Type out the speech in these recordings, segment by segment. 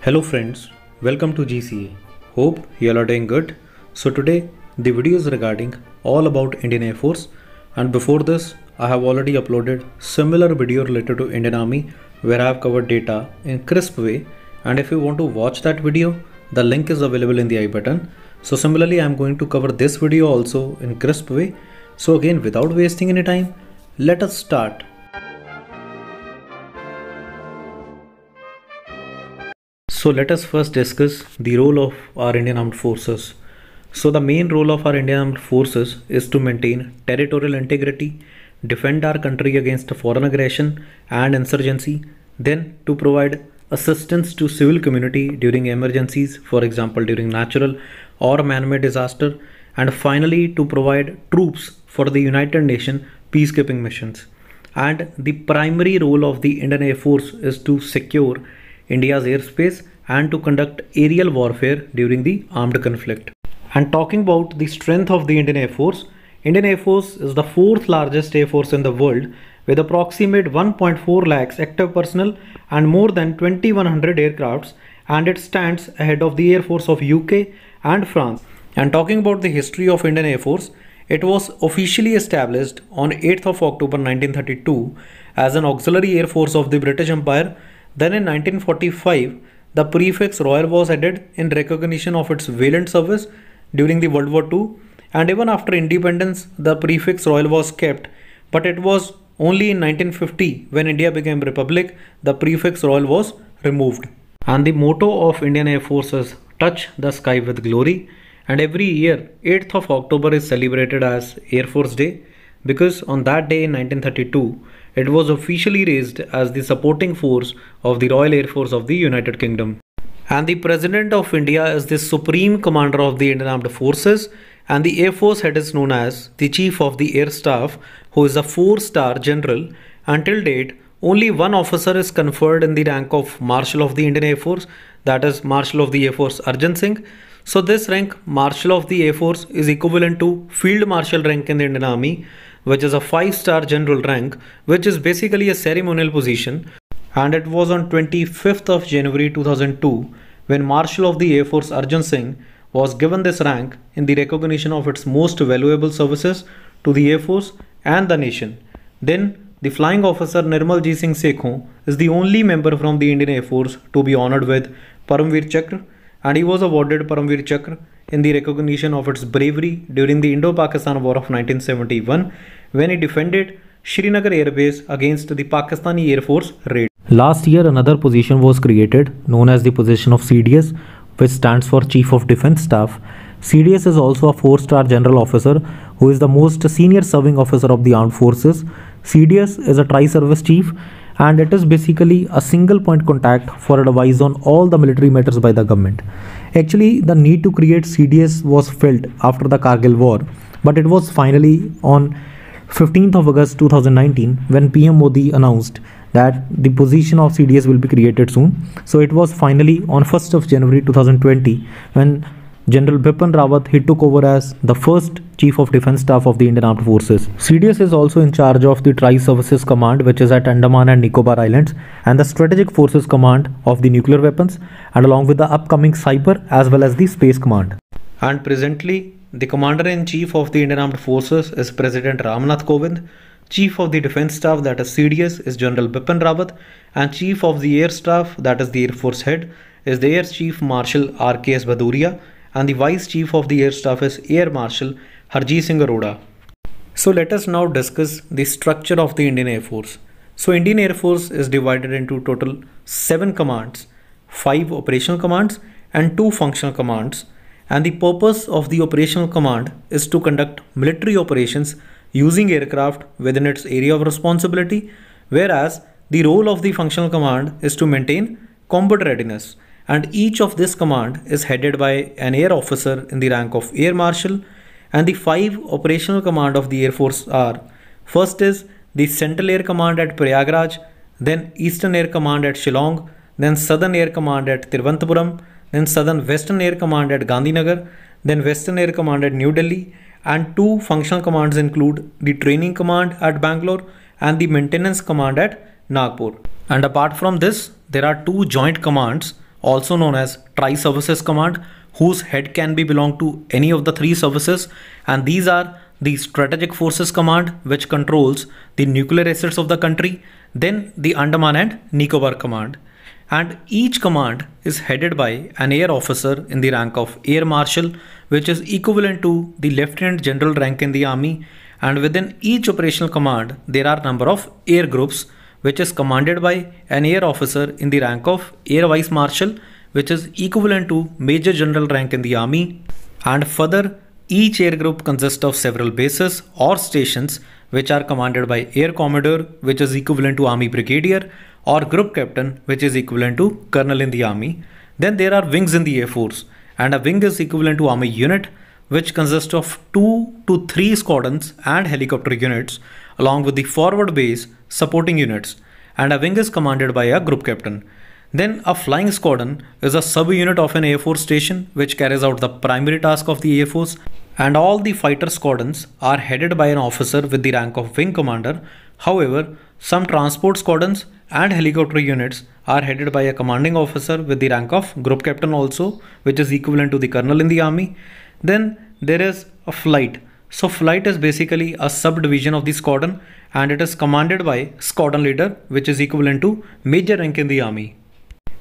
Hello friends, welcome to GCA. Hope you all are doing good. So today the video is regarding all about Indian Air Force, and before this I have already uploaded similar video related to Indian Army where I have covered data in crisp way, and if you want to watch that video the link is available in the I button. So similarly I am going to cover this video also in crisp way. So again, without wasting any time, let us start. So let us first discuss the role of our Indian Armed Forces. So the main role of our Indian Armed Forces is to maintain territorial integrity, defend our country against foreign aggression and insurgency, then to provide assistance to civil community during emergencies, for example during natural or man-made disaster, and finally to provide troops for the United Nations peacekeeping missions. And the primary role of the Indian Air Force is to secure India's airspace and to conduct aerial warfare during the armed conflict. And talking about the strength of the Indian Air Force is the fourth largest air force in the world with approximate 1.4 lakhs active personnel and more than 2100 aircrafts, and it stands ahead of the Air Force of UK and France. And talking about the history of Indian Air Force, it was officially established on 8th of October 1932 as an auxiliary air force of the British Empire. Then in 1945, the prefix Royal was added in recognition of its valiant service during the World War II, and even after independence, the prefix Royal was kept, but it was only in 1950 when India became Republic, the prefix Royal was removed. And the motto of Indian Air Force is Touch the Sky with Glory, and every year 8th of October is celebrated as Air Force Day because on that day in 1932, it was officially raised as the supporting force of the Royal Air Force of the United Kingdom. And the President of India is the Supreme Commander of the Indian Armed Forces, and the Air Force head is known as the Chief of the Air Staff, who is a 4-star general. Until date, only one officer is conferred in the rank of Marshal of the Indian Air Force, that is Marshal of the Air Force Arjun Singh. So this rank, Marshal of the Air Force, is equivalent to Field Marshal rank in the Indian Army, which is a 5-star general rank, which is basically a ceremonial position. And it was on 25th of January 2002 when Marshal of the Air Force Arjun Singh was given this rank in the recognition of its most valuable services to the Air Force and the nation. Then the Flying Officer Nirmaljeet Singh Sekhon is the only member from the Indian Air Force to be honored with Paramveer Chakra, and he was awarded Paramveer Chakra in the recognition of its bravery during the Indo-Pakistan War of 1971 when he defended Srinagar Air Base against the Pakistani Air Force raid. Last year another position was created known as the position of CDS, which stands for Chief of Defence Staff. CDS is also a 4-star general officer who is the most senior serving officer of the armed forces. CDS is a tri-service chief, and it is basically a single point contact for advice on all the military matters by the government. Actually, the need to create CDS was felt after the Kargil war, but it was finally on 15th of August 2019 when PM Modi announced that the position of CDS will be created soon. So it was finally on 1st of January 2020 when General Bipin Rawat he took over as the first Chief of Defence Staff of the Indian Armed Forces. CDS is also in charge of the Tri-Services Command, which is at Andaman and Nicobar Islands, and the Strategic Forces Command of the nuclear weapons, and along with the upcoming Cyber as well as the Space Command. And presently, the Commander-in-Chief of the Indian Armed Forces is President Ramnath Kovind. Chief of the Defence Staff, that is CDS, is General Bipin Rawat, and Chief of the Air Staff, that is the Air Force Head, is the Air Chief Marshal RKS Bhadauria, and the Vice Chief of the Air Staff is Air Marshal Harjeet Singh Arora. So let us now discuss the structure of the Indian Air Force. So Indian Air Force is divided into total 7 commands, 5 operational commands and 2 functional commands. And the purpose of the operational command is to conduct military operations using aircraft within its area of responsibility, whereas the role of the functional command is to maintain combat readiness. And each of this command is headed by an air officer in the rank of Air Marshal. And the 5 operational command of the Air Force are: first is the Central Air Command at Prayagraj, then Eastern Air Command at Shillong, then Southern Air Command at Tiruvananthapuram, then Southern Western Air Command at Gandhinagar, then Western Air Command at New Delhi, and 2 functional commands include the Training Command at Bangalore and the Maintenance Command at Nagpur. And apart from this, there are 2 joint commands also known as Tri-Services Command, whose head can be belong to any of the three services, and these are the Strategic Forces Command, which controls the nuclear assets of the country, then the Andaman and Nicobar Command. And each command is headed by an air officer in the rank of Air Marshal, which is equivalent to the Lieutenant General rank in the army. And within each operational command, there are number of air groups, which is commanded by an air officer in the rank of Air Vice Marshal, which is equivalent to Major General rank in the army. And further, each air group consists of several bases or stations which are commanded by Air Commodore, which is equivalent to Army Brigadier, or Group Captain, which is equivalent to Colonel in the army. Then there are wings in the Air Force, and a wing is equivalent to Army unit, which consists of 2 to 3 squadrons and helicopter units, along with the forward base supporting units, and a wing is commanded by a Group Captain. Then a flying squadron is a sub-unit of an Air Force station which carries out the primary task of the Air Force, and all the fighter squadrons are headed by an officer with the rank of Wing Commander. However, some transport squadrons and helicopter units are headed by a commanding officer with the rank of Group Captain also, which is equivalent to the Colonel in the army. Then there is a flight. So flight is basically a subdivision of the squadron, and it is commanded by Squadron Leader, which is equivalent to Major rank in the army.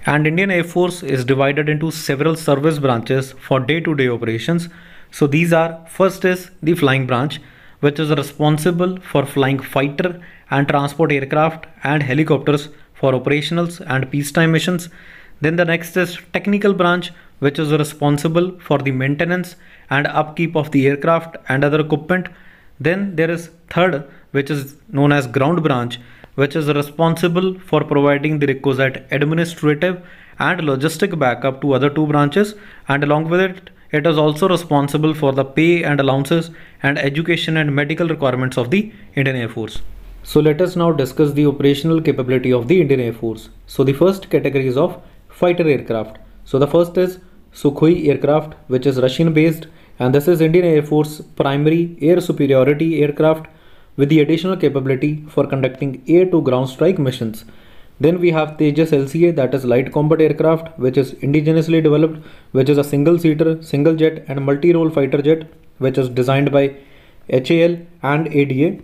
And Indian Air Force is divided into several service branches for day-to-day operations. So these are, first is the flying branch, which is responsible for flying fighter and transport aircraft and helicopters for operationals and peacetime missions. Then the next is technical branch, which is responsible for the maintenance and upkeep of the aircraft and other equipment. Then there is third, which is known as ground branch, which is responsible for providing the requisite administrative and logistic backup to other two branches, and along with it, it is also responsible for the pay and allowances and education and medical requirements of the Indian Air Force. So let us now discuss the operational capability of the Indian Air Force. So the first category is of fighter aircraft. So the first is Sukhoi aircraft, which is Russian based, and this is Indian Air Force primary air superiority aircraft with the additional capability for conducting air to ground strike missions. Then we have Tejas LCA, that is light combat aircraft, which is indigenously developed, which is a single seater, single jet and multi-role fighter jet, which is designed by HAL and ADA.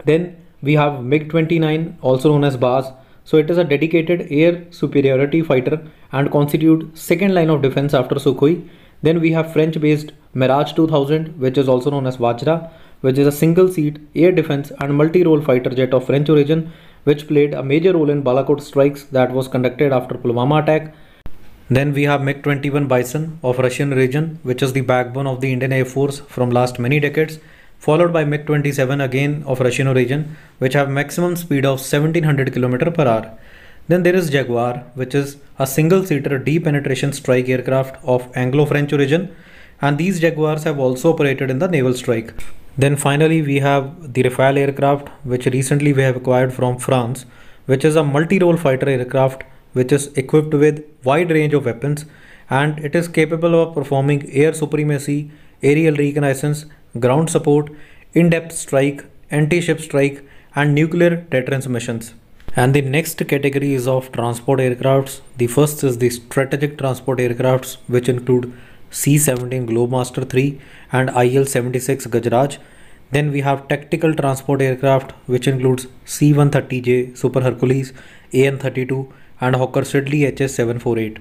Then we have MiG-29, also known as BAS. So it is a dedicated air superiority fighter and constitute second line of defense after Sukhoi. Then we have French based Mirage 2000, which is also known as Vajra, which is a single seat air defense and multi-role fighter jet of French origin, which played a major role in Balakot strikes that was conducted after Pulwama attack. Then we have MiG-21 Bison of Russian origin, which is the backbone of the Indian Air Force from last many decades, followed by MiG-27 again of Russian origin, which have maximum speed of 1700 km per hour. Then there is Jaguar, which is a single-seater deep penetration strike aircraft of Anglo-French origin, and these Jaguars have also operated in the naval strike. Then finally we have the Rafale aircraft, which recently we have acquired from France, which is a multi-role fighter aircraft which is equipped with wide range of weapons, and it is capable of performing air supremacy, aerial reconnaissance, ground support, in-depth strike, anti-ship strike and nuclear deterrence missions. And the next category is of transport aircrafts. The first is the strategic transport aircrafts, which include C-17 Globemaster III and IL-76 Gajraj. Then we have tactical transport aircraft, which includes C-130J Super Hercules, AN-32 and Hawker Siddeley HS-748.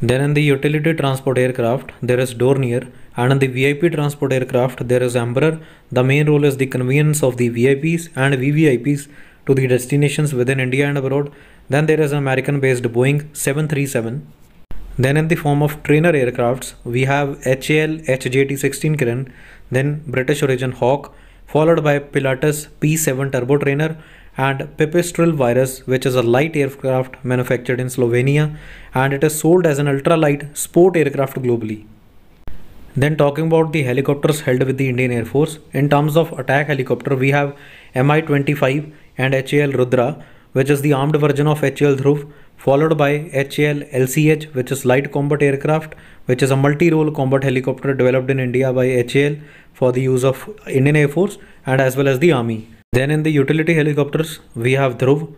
Then in the utility transport aircraft, there is Dornier, and in the VIP transport aircraft, there is Embraer. The main role is the convenience of the VIPs and VVIPs to the destinations within India and abroad. Then there is an American-based Boeing 737. Then in the form of trainer aircrafts, we have HAL HJT-16 Kiran, then British origin Hawk, followed by Pilatus P-7 turbo trainer and Pipistrel Virus, which is a light aircraft manufactured in Slovenia, and it is sold as an ultralight sport aircraft globally. Then talking about the helicopters held with the Indian Air Force, in terms of attack helicopter, we have Mi-25 and HAL Rudra, which is the armed version of HAL Dhruv, followed by HAL LCH, which is light combat aircraft, which is a multi-role combat helicopter developed in India by HAL for the use of Indian Air Force and as well as the Army. Then in the utility helicopters, we have Dhruv,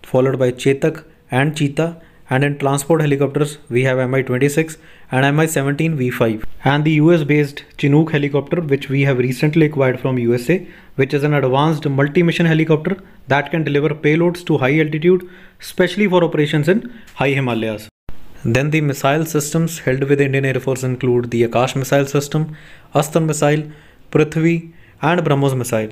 followed by Chetak and Cheetah, And in transport helicopters, we have Mi-26 and Mi-17 V5. And the US-based Chinook helicopter, which we have recently acquired from USA, which is an advanced multi-mission helicopter that can deliver payloads to high altitude, especially for operations in high Himalayas. Then the missile systems held with the Indian Air Force include the Akash missile system, Astra missile, Prithvi, and BrahMos missile.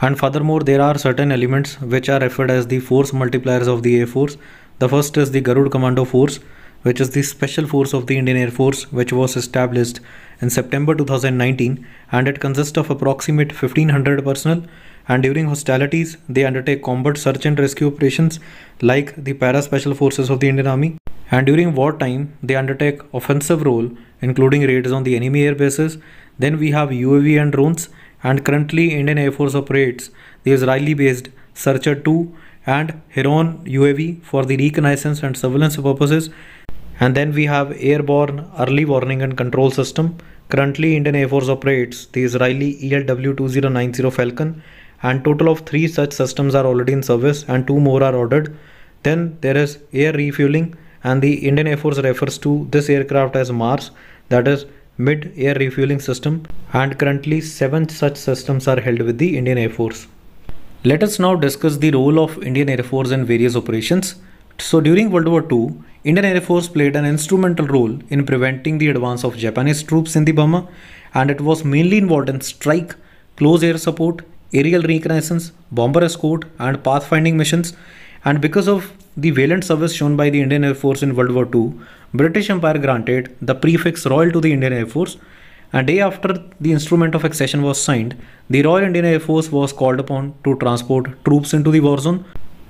And furthermore, there are certain elements which are referred as the force multipliers of the Air Force. The first is the Garud Commando Force, which is the special force of the Indian Air Force, which was established in September 2019, and it consists of approximate 1500 personnel. And during hostilities, they undertake combat search and rescue operations like the Para Special Forces of the Indian Army. And during wartime, they undertake offensive role, including raids on the enemy air bases. Then we have UAV and drones, and currently Indian Air Force operates the Israeli-based Searcher 2 and Heron UAV for the reconnaissance and surveillance purposes. And then we have airborne early warning and control system. Currently Indian Air Force operates the Israeli ELW-2090 Falcon, and total of 3 such systems are already in service and 2 more are ordered. Then there is air refueling, and the Indian Air Force refers to this aircraft as MARS, that is mid-air refueling system, and currently 7 such systems are held with the Indian Air Force. Let us now discuss the role of Indian Air Force in various operations. So during World War II, Indian Air Force played an instrumental role in preventing the advance of Japanese troops in the Burma, and it was mainly involved in strike, close air support, aerial reconnaissance, bomber escort, and pathfinding missions. And because of the valiant service shown by the Indian Air Force in World War II, British Empire granted the prefix Royal to the Indian Air Force. And day after the instrument of accession was signed, the Royal Indian Air Force was called upon to transport troops into the war zone.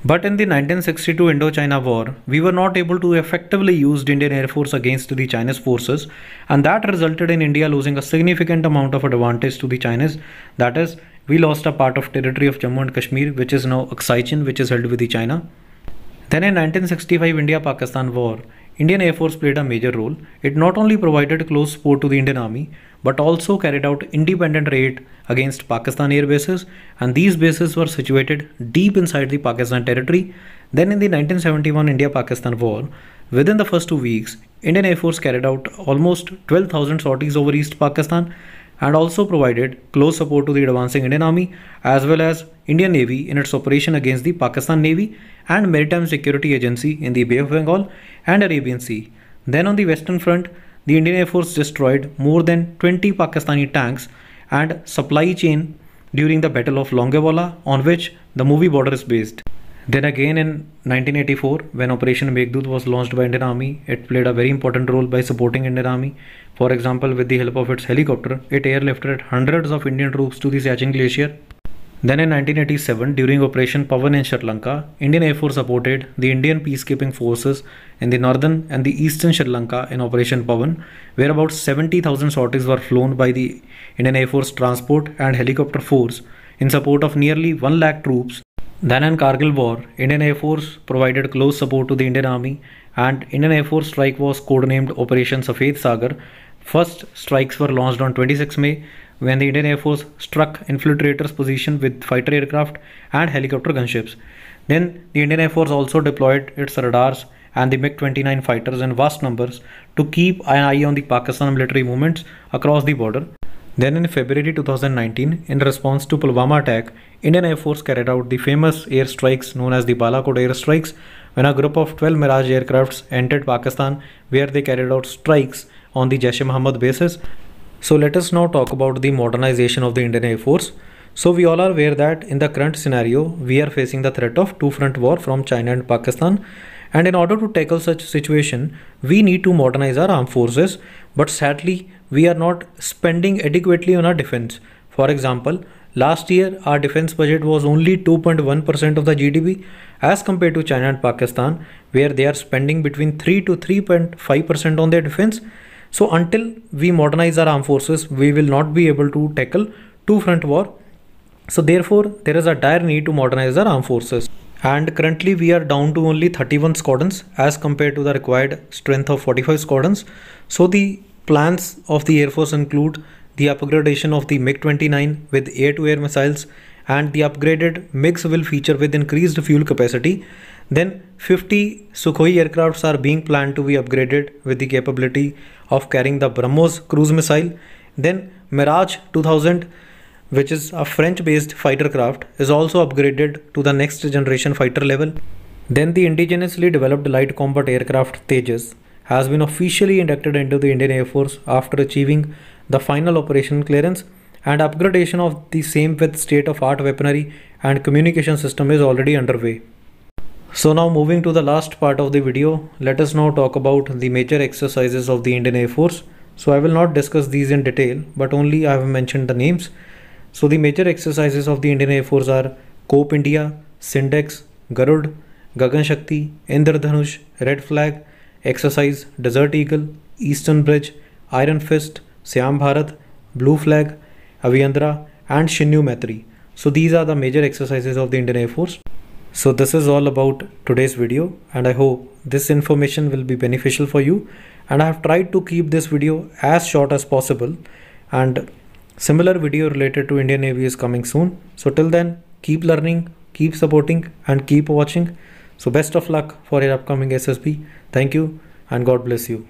But in the 1962 Indochina War, we were not able to effectively use the Indian Air Force against the Chinese forces, and that resulted in India losing a significant amount of advantage to the Chinese. That is, we lost a part of territory of Jammu and Kashmir, which is now Aksai Chin, which is held with the China. Then in 1965 India-Pakistan War, Indian Air Force played a major role. It not only provided close support to the Indian Army, but also carried out independent raid against Pakistan air bases, and these bases were situated deep inside the Pakistan territory. Then in the 1971 India-Pakistan War, within the first 2 weeks, Indian Air Force carried out almost 12,000 sorties over East Pakistan, and also provided close support to the advancing Indian Army as well as Indian Navy in its operation against the Pakistan Navy and Maritime Security Agency in the Bay of Bengal and Arabian Sea. Then on the Western Front, the Indian Air Force destroyed more than 20 Pakistani tanks and supply chain during the Battle of Longewala, on which the movie Border is based. Then again in 1984, when Operation Meghdut was launched by Indian Army, it played a very important role by supporting Indian Army. For example, with the help of its helicopter, it airlifted hundreds of Indian troops to the Siachen Glacier. Then in 1987, during Operation Pavan in Sri Lanka, Indian Air Force supported the Indian peacekeeping forces in the northern and the eastern Sri Lanka in Operation Pavan, where about 70,000 sorties were flown by the Indian Air Force Transport and Helicopter Force in support of nearly 1 lakh troops. Then in Kargil War, Indian Air Force provided close support to the Indian Army, and Indian Air Force strike was codenamed Operation Safed Sagar. First strikes were launched on 26 May when the Indian Air Force struck infiltrators' position with fighter aircraft and helicopter gunships. Then the Indian Air Force also deployed its radars and the MiG-29 fighters in vast numbers to keep an eye on the Pakistan military movements across the border. Then in February 2019, in response to Pulwama attack, Indian Air Force carried out the famous air strikes known as the Balakot air strikes, when a group of 12 Mirage aircrafts entered Pakistan, where they carried out strikes on the Jaish-e-Mohammed bases. So let us now talk about the modernization of the Indian Air Force. So we all are aware that in the current scenario, we are facing the threat of two-front war from China and Pakistan. And in order to tackle such situation, we need to modernize our armed forces. But sadly, we are not spending adequately on our defense. For example, last year, our defense budget was only 2.1% of the GDP as compared to China and Pakistan, where they are spending between 3 to 3.5% on their defense. So until we modernize our armed forces, we will not be able to tackle two-front war. So therefore, there is a dire need to modernize our armed forces. And currently we are down to only 31 squadrons as compared to the required strength of 45 squadrons. So the plans of the Air Force include the upgradation of the MiG-29 with air-to-air missiles, and the upgraded MiGs will feature with increased fuel capacity. Then 50 Sukhoi aircrafts are being planned to be upgraded with the capability of carrying the BrahMos cruise missile. Then Mirage 2000, which is a French-based fighter craft, is also upgraded to the next generation fighter level. Then the indigenously developed light combat aircraft Tejas has been officially inducted into the Indian Air Force after achieving the final operational clearance, and upgradation of the same with state-of-art weaponry and communication system is already underway. So now moving to the last part of the video, let us now talk about the major exercises of the Indian Air Force. So I will not discuss these in detail, but only I have mentioned the names. So the major exercises of the Indian Air Force are COPE India, Syndex, Garud, Gagan Shakti, Indradhanush, Red Flag, Exercise Desert Eagle, Eastern Bridge, Iron Fist, Siam Bharat, Blue Flag, Aviandra and Shinnu Maitri. So these are the major exercises of the Indian Air Force. So this is all about today's video, and I hope this information will be beneficial for you, and I have tried to keep this video as short as possible, and similar video related to Indian Navy is coming soon. So till then, keep learning, keep supporting and keep watching. So best of luck for your upcoming SSB. Thank you and God bless you.